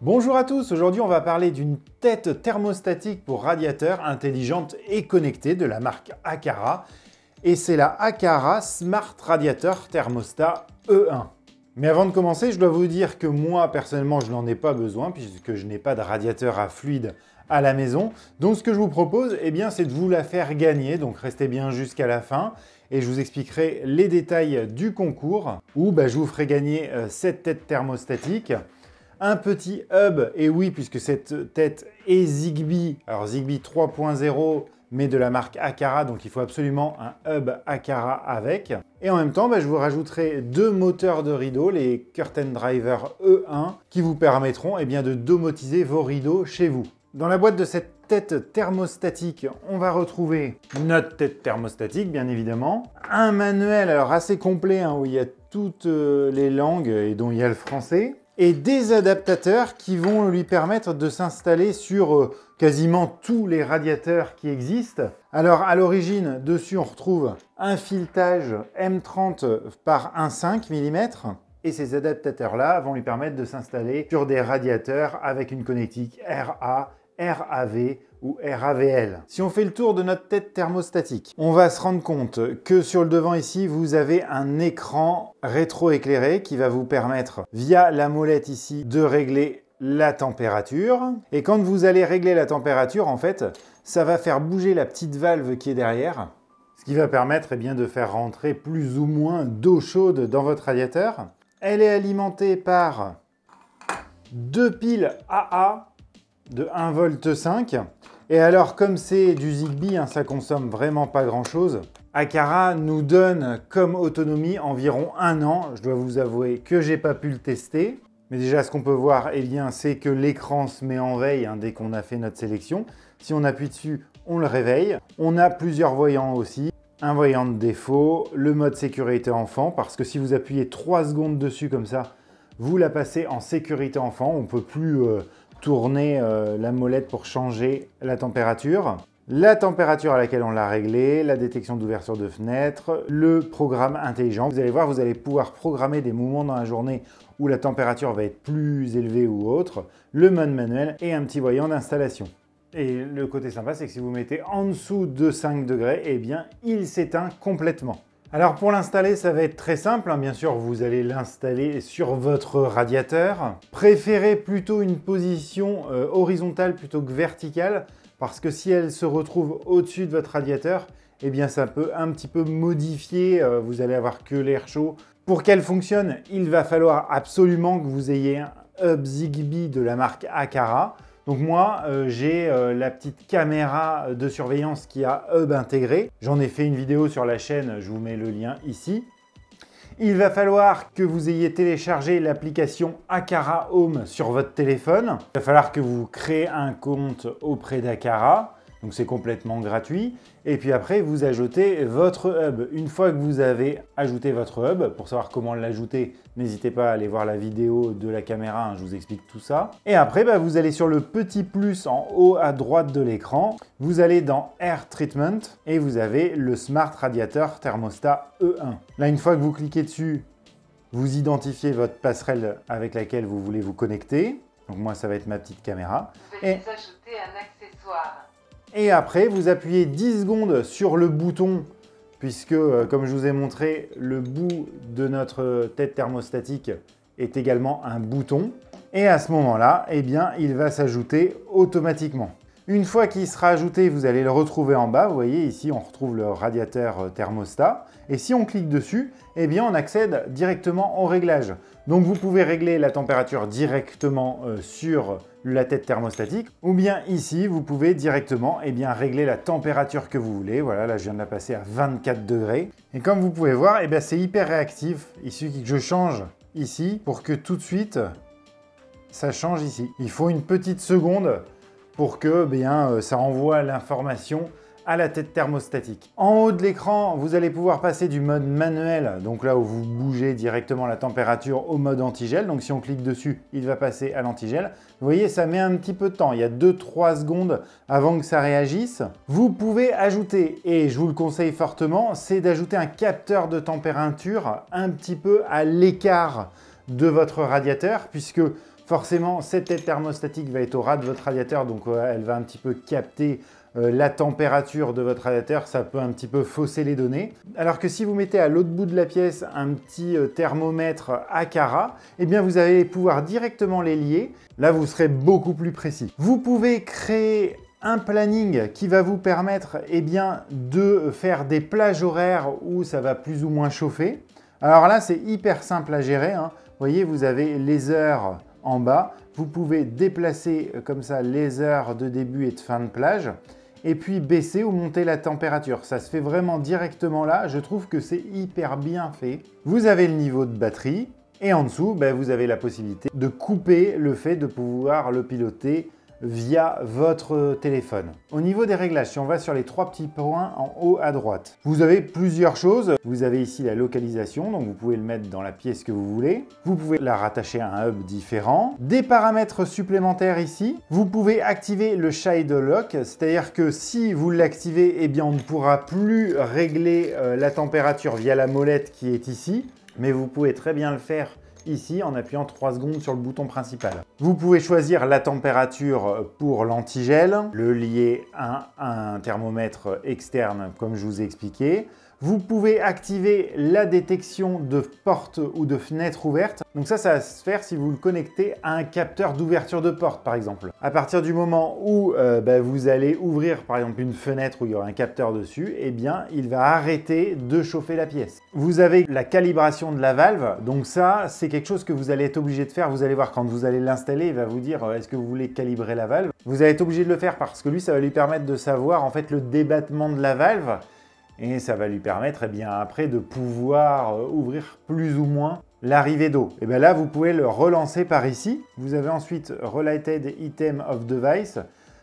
Bonjour à tous, aujourd'hui on va parler d'une tête thermostatique pour radiateur intelligente et connectée de la marque Aqara. Et c'est la Aqara Smart Radiator Thermostat E1. Mais avant de commencer, je dois vous dire que moi personnellement je n'en ai pas besoin puisque je n'ai pas de radiateur à fluide à la maison. Donc ce que je vous propose, c'est de vous la faire gagner, donc restez bien jusqu'à la fin. Et je vous expliquerai les détails du concours où je vous ferai gagner cette tête thermostatique. Un petit hub, et oui, puisque cette tête est Zigbee, alors Zigbee 3.0, mais de la marque Aqara, donc il faut absolument un hub Aqara avec. Et en même temps, je vous rajouterai deux moteurs de rideaux, les Curtain Driver E1, qui vous permettront de domotiser vos rideaux chez vous. Dans la boîte de cette tête thermostatique, on va retrouver notre tête thermostatique, bien évidemment. Un manuel, alors assez complet, où il y a toutes les langues et dont il y a le français. Et des adaptateurs qui vont lui permettre de s'installer sur quasiment tous les radiateurs qui existent. Alors à l'origine, dessus on retrouve un filetage M30 par 1,5 mm. Et ces adaptateurs-là vont lui permettre de s'installer sur des radiateurs avec une connectique RA, RAV ou RAVL. Si on fait le tour de notre tête thermostatique, on va se rendre compte que sur le devant ici, vous avez un écran rétroéclairé qui va vous permettre, via la molette ici, de régler la température. Et quand vous allez régler la température, en fait, ça va faire bouger la petite valve qui est derrière, ce qui va permettre de faire rentrer plus ou moins d'eau chaude dans votre radiateur. Elle est alimentée par deux piles AA de 1,5 V. Et alors, comme c'est du Zigbee, ça consomme vraiment pas grand-chose, Aqara nous donne comme autonomie environ 1 an. Je dois vous avouer que j'ai pas pu le tester. Mais déjà, ce qu'on peut voir, c'est que l'écran se met en veille dès qu'on a fait notre sélection. Si on appuie dessus, on le réveille. On a plusieurs voyants aussi. Un voyant de défaut, le mode sécurité enfant, parce que si vous appuyez 3 secondes dessus comme ça, vous la passez en sécurité enfant. On ne peut plus tourner la molette pour changer la température à laquelle on l'a réglée, la détection d'ouverture de fenêtre, le programme intelligent. Vous allez voir, vous allez pouvoir programmer des moments dans la journée où la température va être plus élevée ou autre, le mode manuel et un petit voyant d'installation. Et le côté sympa, c'est que si vous mettez en dessous de 5 degrés, il s'éteint complètement. Alors pour l'installer, ça va être très simple. Bien sûr, vous allez l'installer sur votre radiateur. Préférez plutôt une position horizontale plutôt que verticale, parce que si elle se retrouve au-dessus de votre radiateur, ça peut un petit peu modifier, vous allez avoir que l'air chaud. Pour qu'elle fonctionne, il va falloir absolument que vous ayez un hub Zigbee de la marque Aqara. Donc moi, j'ai la petite caméra de surveillance qui a hub intégré. J'en ai fait une vidéo sur la chaîne, je vous mets le lien ici. Il va falloir que vous ayez téléchargé l'application Aqara Home sur votre téléphone. Il va falloir que vous créez un compte auprès d'Aqara. Donc c'est complètement gratuit. Et puis après, vous ajoutez votre hub. Une fois que vous avez ajouté votre hub, pour savoir comment l'ajouter, n'hésitez pas à aller voir la vidéo de la caméra, je vous explique tout ça. Et après, vous allez sur le petit plus en haut à droite de l'écran. Vous allez dans Air Treatment et vous avez le Smart Radiator Thermostat E1. Là, une fois que vous cliquez dessus, vous identifiez votre passerelle avec laquelle vous voulez vous connecter. Donc moi, ça va être ma petite caméra. Veuillez ajouter un accessoire. Et après, vous appuyez 10 secondes sur le bouton, puisque, comme je vous ai montré, le bout de notre tête thermostatique est également un bouton. Et à ce moment-là, il va s'ajouter automatiquement. Une fois qu'il sera ajouté, vous allez le retrouver en bas. Vous voyez, ici, on retrouve le radiateur thermostat. Et si on clique dessus, on accède directement au réglage. Donc, vous pouvez régler la température directement sur la tête thermostatique. Ou bien ici, vous pouvez directement régler la température que vous voulez. Voilà, là, je viens de la passer à 24 degrés. Et comme vous pouvez voir, c'est hyper réactif. Il suffit que je change ici pour que tout de suite, ça change ici. Il faut une petite seconde pour que ça envoie l'information à la tête thermostatique. En haut de l'écran, vous allez pouvoir passer du mode manuel, donc là où vous bougez directement la température, au mode antigel. Donc si on clique dessus, il va passer à l'antigel. Vous voyez, ça met un petit peu de temps. Il y a 2-3 secondes avant que ça réagisse. Vous pouvez ajouter, et je vous le conseille fortement, c'est d'ajouter un capteur de température un petit peu à l'écart de votre radiateur, puisque Forcément, cette tête thermostatique va être au ras de votre radiateur, donc elle va un petit peu capter la température de votre radiateur, ça peut un petit peu fausser les données. Alors que si vous mettez à l'autre bout de la pièce un petit thermomètre Aqara, eh bien vous allez pouvoir directement les lier. Là, vous serez beaucoup plus précis. Vous pouvez créer un planning qui va vous permettre de faire des plages horaires où ça va plus ou moins chauffer. Alors là, c'est hyper simple à gérer, hein. Vous voyez, vous avez les heures en bas. Vous pouvez déplacer comme ça les heures de début et de fin de plage et puis baisser ou monter la température. Ça se fait vraiment directement là. Je trouve que c'est hyper bien fait. Vous avez le niveau de batterie et en dessous, vous avez la possibilité de couper le fait de pouvoir le piloter via votre téléphone. Au niveau des réglages, si on va sur les 3 petits points en haut à droite, vous avez plusieurs choses. Vous avez ici la localisation, donc vous pouvez le mettre dans la pièce que vous voulez. Vous pouvez la rattacher à un hub différent. Des paramètres supplémentaires ici. Vous pouvez activer le Shade Lock, c'est-à-dire que si vous l'activez, on ne pourra plus régler la température via la molette qui est ici, mais vous pouvez très bien le faire ici en appuyant 3 secondes sur le bouton principal. Vous pouvez choisir la température pour l'antigel, le lier à un thermomètre externe comme je vous ai expliqué. Vous pouvez activer la détection de portes ou de fenêtres ouvertes. Donc ça va se faire si vous le connectez à un capteur d'ouverture de porte par exemple. À partir du moment où vous allez ouvrir par exemple une fenêtre où il y aura un capteur dessus, il va arrêter de chauffer la pièce. Vous avez la calibration de la valve. Donc ça, c'est quelque chose que vous allez être obligé de faire. Vous allez voir quand vous allez l'installer, il va vous dire est-ce que vous voulez calibrer la valve. Vous allez être obligé de le faire parce que lui, ça va lui permettre de savoir en fait le débattement de la valve. Et ça va lui permettre après de pouvoir ouvrir plus ou moins l'arrivée d'eau. Et bien là, vous pouvez le relancer par ici. Vous avez ensuite Related Item of Device.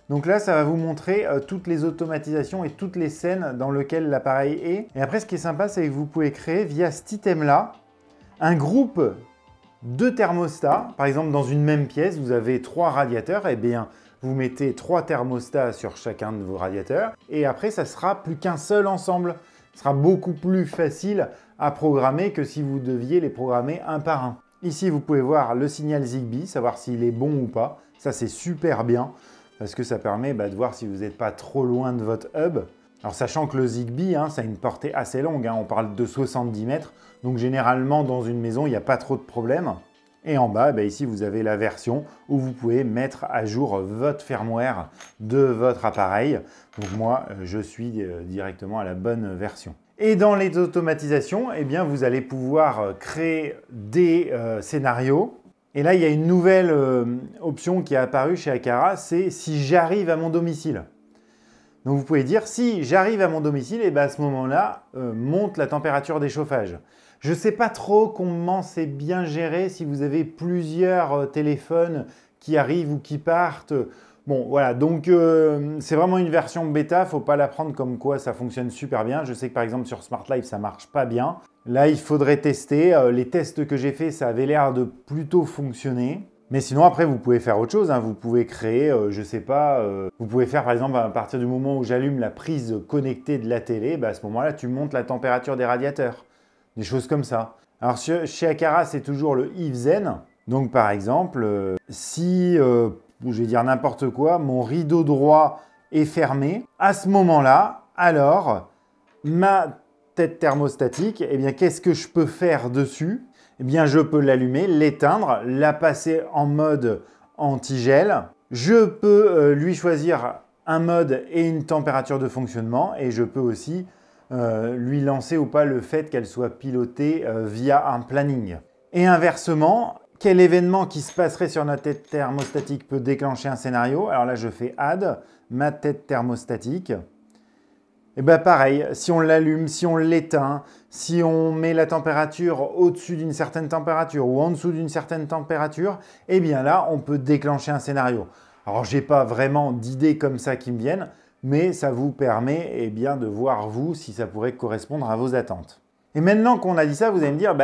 Donc là, ça va vous montrer toutes les automatisations et toutes les scènes dans lesquelles l'appareil est. Et après, ce qui est sympa, c'est que vous pouvez créer via cet item-là un groupe de thermostats. Par exemple, dans une même pièce, vous avez 3 radiateurs. Vous mettez 3 thermostats sur chacun de vos radiateurs et après, ça sera plus qu'un seul ensemble. Ce sera beaucoup plus facile à programmer que si vous deviez les programmer un par un. Ici, vous pouvez voir le signal Zigbee, savoir s'il est bon ou pas. Ça, c'est super bien parce que ça permet de voir si vous n'êtes pas trop loin de votre hub. Alors, sachant que le Zigbee, ça a une portée assez longue. On parle de 70 mètres. Donc, généralement, dans une maison, il n'y a pas trop de problème. Et en bas, ici, vous avez la version où vous pouvez mettre à jour votre firmware de votre appareil. Donc moi, je suis directement à la bonne version. Et dans les automatisations, vous allez pouvoir créer des scénarios. Et là, il y a une nouvelle option qui est apparue chez Aqara, c'est si j'arrive à mon domicile. Donc vous pouvez dire si j'arrive à mon domicile, à ce moment-là, monte la température des chauffages. Je ne sais pas trop comment c'est bien géré si vous avez plusieurs téléphones qui arrivent ou qui partent. Bon, voilà, donc c'est vraiment une version bêta, il ne faut pas la prendre comme quoi ça fonctionne super bien. Je sais que par exemple sur Smart Life, ça ne marche pas bien. Là, il faudrait tester. Les tests que j'ai faits, ça avait l'air de plutôt fonctionner. Mais sinon, après, vous pouvez faire autre chose. Vous pouvez créer, je ne sais pas, vous pouvez faire par exemple à partir du moment où j'allume la prise connectée de la télé, à ce moment-là, tu montes la température des radiateurs. Des choses comme ça. Alors chez Aqara, c'est toujours le if then. Donc par exemple, si, je vais dire n'importe quoi, mon rideau droit est fermé, à ce moment-là, alors, ma tête thermostatique, qu'est-ce que je peux faire dessus? Je peux l'allumer, l'éteindre, la passer en mode anti-gel. Je peux lui choisir un mode et une température de fonctionnement et je peux aussi lui lancer ou pas le fait qu'elle soit pilotée via un planning. Et inversement, quel événement qui se passerait sur notre tête thermostatique peut déclencher un scénario? Alors là, je fais Add, ma tête thermostatique. Et pareil, si on l'allume, si on l'éteint, si on met la température au-dessus d'une certaine température ou en dessous d'une certaine température, là, on peut déclencher un scénario. Alors, je n'ai pas vraiment d'idées comme ça qui me viennent, mais ça vous permet de voir vous si ça pourrait correspondre à vos attentes. Et maintenant qu'on a dit ça, vous allez me dire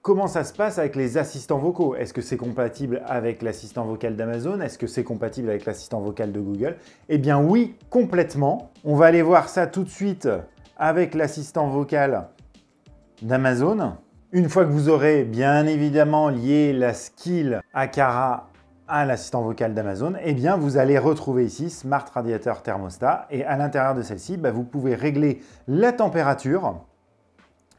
comment ça se passe avec les assistants vocaux? Est-ce que c'est compatible avec l'assistant vocal d'Amazon? Est-ce que c'est compatible avec l'assistant vocal de Google? Oui, complètement. On va aller voir ça tout de suite avec l'assistant vocal d'Amazon. Une fois que vous aurez bien évidemment lié la skill Aqara à l'assistant vocal d'Amazon, eh bien vous allez retrouver ici Smart Radiateur Thermostat et à l'intérieur de celle-ci, vous pouvez régler la température.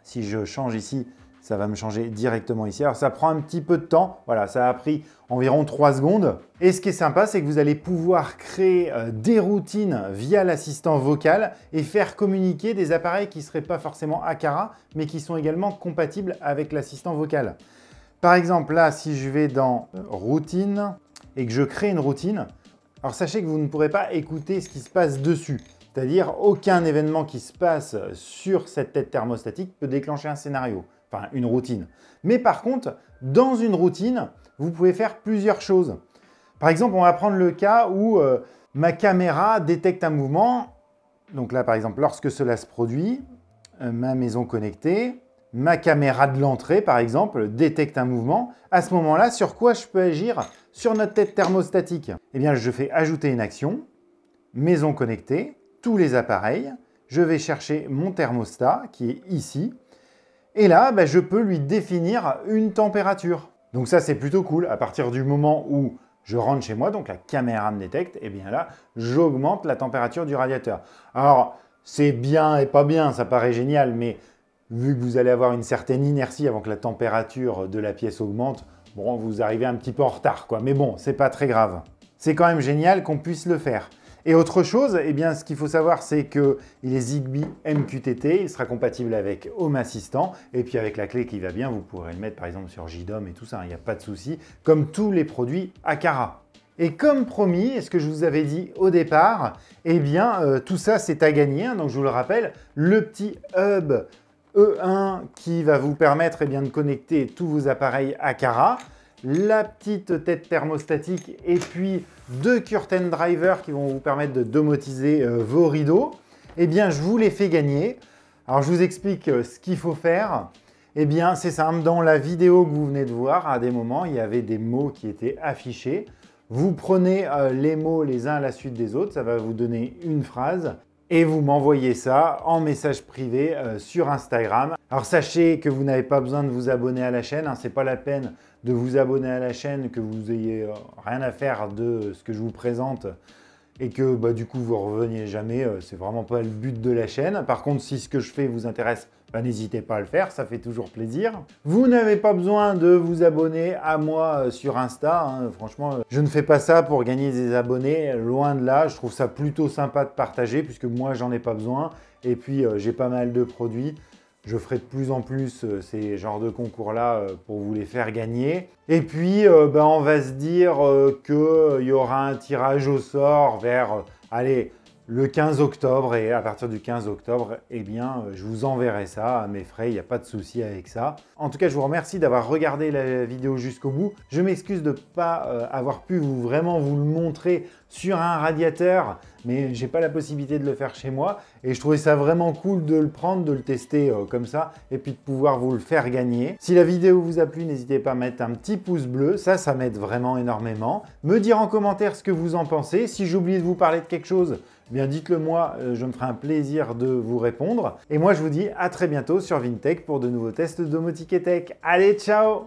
Si je change ici, ça va me changer directement ici. Alors ça prend un petit peu de temps, voilà, ça a pris environ 3 secondes. Et ce qui est sympa, c'est que vous allez pouvoir créer des routines via l'assistant vocal et faire communiquer des appareils qui ne seraient pas forcément Aqara, mais qui sont également compatibles avec l'assistant vocal. Par exemple, là, si je vais dans routine et que je crée une routine, alors sachez que vous ne pourrez pas écouter ce qui se passe dessus. C'est-à-dire, aucun événement qui se passe sur cette tête thermostatique peut déclencher un scénario, enfin une routine. Mais par contre, dans une routine, vous pouvez faire plusieurs choses. Par exemple, on va prendre le cas où ma caméra détecte un mouvement. Donc là, par exemple, lorsque cela se produit, ma maison connectée, ma caméra de l'entrée, par exemple, détecte un mouvement. À ce moment-là, sur quoi je peux agir sur notre tête thermostatique? Eh bien, je fais ajouter une action, maison connectée, tous les appareils. Je vais chercher mon thermostat qui est ici. Et là, je peux lui définir une température. Donc ça, c'est plutôt cool. À partir du moment où je rentre chez moi, donc la caméra me détecte, et bien là, j'augmente la température du radiateur. Alors, c'est bien et pas bien, ça paraît génial, mais vu que vous allez avoir une certaine inertie avant que la température de la pièce augmente, bon, vous arrivez un petit peu en retard, quoi. Mais bon, c'est pas très grave. C'est quand même génial qu'on puisse le faire. Et autre chose, eh bien, ce qu'il faut savoir, c'est qu'il est Zigbee MQTT, il sera compatible avec Home Assistant, et puis avec la clé qui va bien, vous pourrez le mettre par exemple sur JDOM et tout ça, il n'y a pas de souci, comme tous les produits Aqara. Et comme promis, et ce que je vous avais dit au départ, eh bien, tout ça c'est à gagner, hein. Donc je vous le rappelle, le petit hub E1 qui va vous permettre de connecter tous vos appareils Aqara, la petite tête thermostatique et puis 2 curtain drivers qui vont vous permettre de domotiser vos rideaux. Eh bien, je vous les fais gagner. Alors, je vous explique ce qu'il faut faire. Eh bien, c'est simple. Dans la vidéo que vous venez de voir, à des moments, il y avait des mots qui étaient affichés. Vous prenez les mots les uns à la suite des autres. Ça va vous donner une phrase. Et vous m'envoyez ça en message privé sur Instagram. Alors sachez que vous n'avez pas besoin de vous abonner à la chaîne, hein, c'est pas la peine de vous abonner à la chaîne, que vous ayez rien à faire de ce que je vous présente et que du coup vous reveniez jamais, c'est vraiment pas le but de la chaîne. Par contre, si ce que je fais vous intéresse, n'hésitez pas à le faire, ça fait toujours plaisir. Vous n'avez pas besoin de vous abonner à moi sur Insta, hein. Franchement, je ne fais pas ça pour gagner des abonnés, loin de là. Je trouve ça plutôt sympa de partager puisque moi j'en ai pas besoin et puis j'ai pas mal de produits. Je ferai de plus en plus ces genres de concours-là pour vous les faire gagner. Et puis, on va se dire qu'il y aura un tirage au sort vers, allez, le 15 octobre. Et à partir du 15 octobre, eh bien, je vous enverrai ça à mes frais. Il n'y a pas de souci avec ça. En tout cas, je vous remercie d'avoir regardé la vidéo jusqu'au bout. Je m'excuse de ne pas avoir pu vraiment vous le montrer sur un radiateur, mais j'ai pas la possibilité de le faire chez moi et je trouvais ça vraiment cool de le prendre, de le tester comme ça et puis de pouvoir vous le faire gagner. Si la vidéo vous a plu, n'hésitez pas à mettre un petit pouce bleu, ça m'aide vraiment énormément. Me dire en commentaire ce que vous en pensez. Si j'ai oublié de vous parler de quelque chose, bien dites-le moi, je me ferai un plaisir de vous répondre. Et moi je vous dis à très bientôt sur Vintech pour de nouveaux tests de domotique et tech. Allez, ciao!